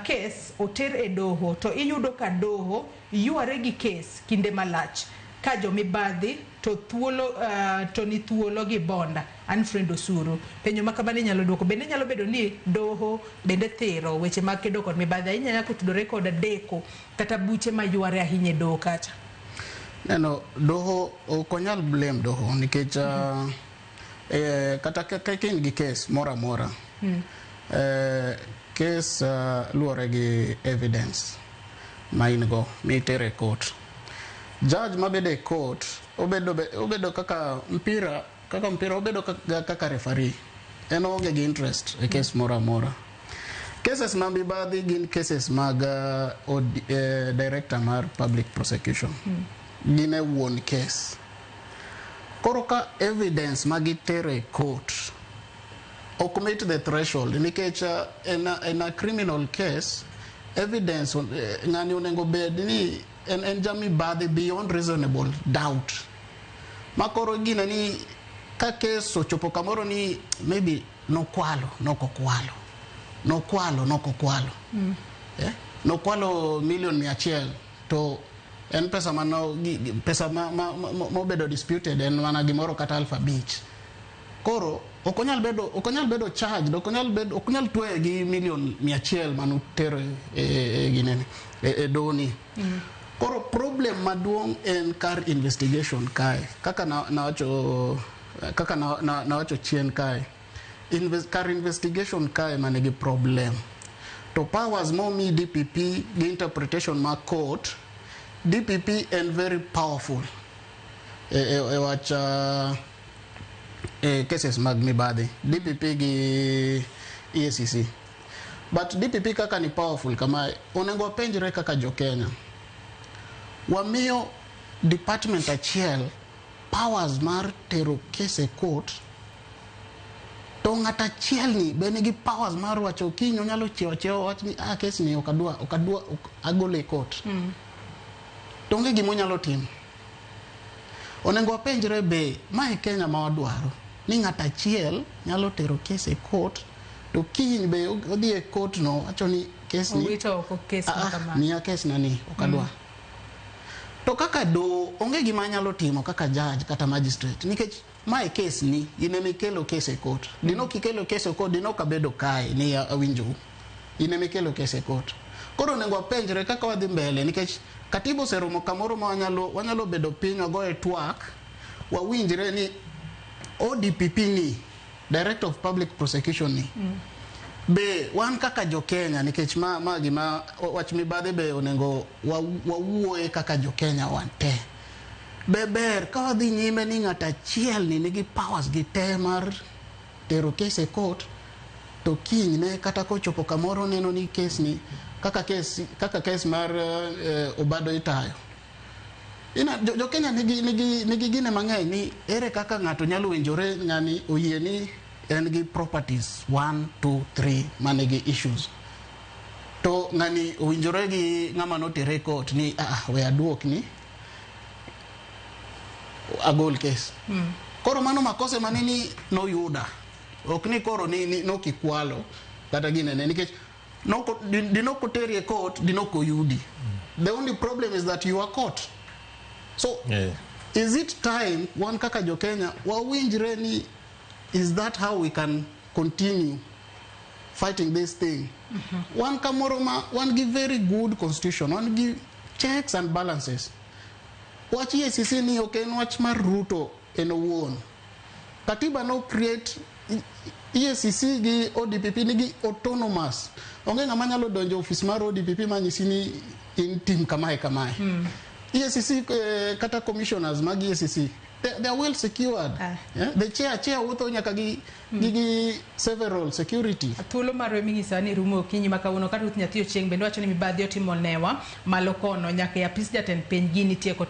kes oter e doho to iyudo ka doho yuare gi kes kinde malach ka jo mibadhi to thuolo to ni thuolo gi bonda Anfred Osuru penyo makamani nyalo duoko bende nyalo bedo ni doho bende thiro weche mag kedo kod mibadhi inyalo kutudore kod deko kata buche mayuare ahinya doho kacha. Neno doho okonyal blame doho nikech kata kakin gi case mora case luore gi evidence ma in go mitere court. Judge mabede court obedo kaka mpira obedo kaka referee en onge gi interest e case mora. Cases ma mibadhi gin cases mag director mar public prosecution gine one case. Koro ka evidence magitere court ok meet the threshold nikech in a criminal case evidence ngani onengo bed ni en jami bade beyond reasonable doubt makoro gina ni ka case ochopo kamoro ni maybe nokwalo million 100 to en pesa mobedo disputed en mana gimoro kata alpha beach. Koro okonyal bedo charged, okonyal tuwe gi million 100 manutero e doni. Koro problem maduong en kar investigation kae kaka nawacho chien kae kar investigation kae manigi problem to powers momi DPP gi interpretation ma court. DPP and very powerful watch cases mag mibadhi DPP gi EACC but DPP kaka ni powerful kama onengo penjre kaka jo Kenya wamiyo department achiel powers mar tero case court to ng'ata achiel ni bene gi powers mar wacho kinyo nyalo chiewo wach ni case ni okadwa agole court tonge gimo nyalo tim onengo penjre be mae Kenya ma wadwaro ni ng'ata achiel nyalo tero case e court to kiny be odhi e court no wacho ni case ni ni case nani okadwa to kaka do onge gima nyalo timo kaka judge kata magistrate nikech mae case ni inemi kelo case e court dino kikelo case e court dino kabedo kae ni awinjo inemi kelo case e court koro nengo penjre kaka wadhi mbele nikech katibo seromo kamoro ma wanyalo bedo piny wagoe twak wawinjre ni ODPP ni Director of Public Prosecution ni be wan kaka jo Kenya nikech ma gima wach mibadhi be onengo wawuoye kaka jo Kenya wante beber ka wadhi nyime ni ng'ata achiel ni nigi powers gi te mar tero case e court to kiny ne kata kochopo kamoro neno ni case ni kaka case mar Obado itayo jo Kenya nigi gine mang'eny ni ere kaka ng'ato nyalo winjore ng'ani oyie ni en gi properties 1 2 3 manigi issues to ng'ani owinjore gi ng'ama notere court ni we aduok ni agol case koro mano makose manini no yuda ok ni koro ni no kikwalo kata gine ne nikech dino koteri e court dino koyudi. The only problem is that you are caught. So is it time one kaka jo Kenya wawinjre ni is that how we can continue fighting this thing? One kamoroma one give very good constitution, one give checks and balances. Watch EACC ni okay watch mar Ruto en owuon. Katiba no create EACC gi ODPP ni gi autonomous. Onge ng'ama nyalo donjo office mar ODPP manyisi ni in team kamae. EACC kata commissioners mag EACC they are well secured. The chair wuotho nyaka gi several security. Thuolo marwe ming'isa ni rumo kinyi makawuono kata nyathi ochieng' bende wacho ni mibadhi otimo newa malo kono nyaka apis jatend piny gini tieko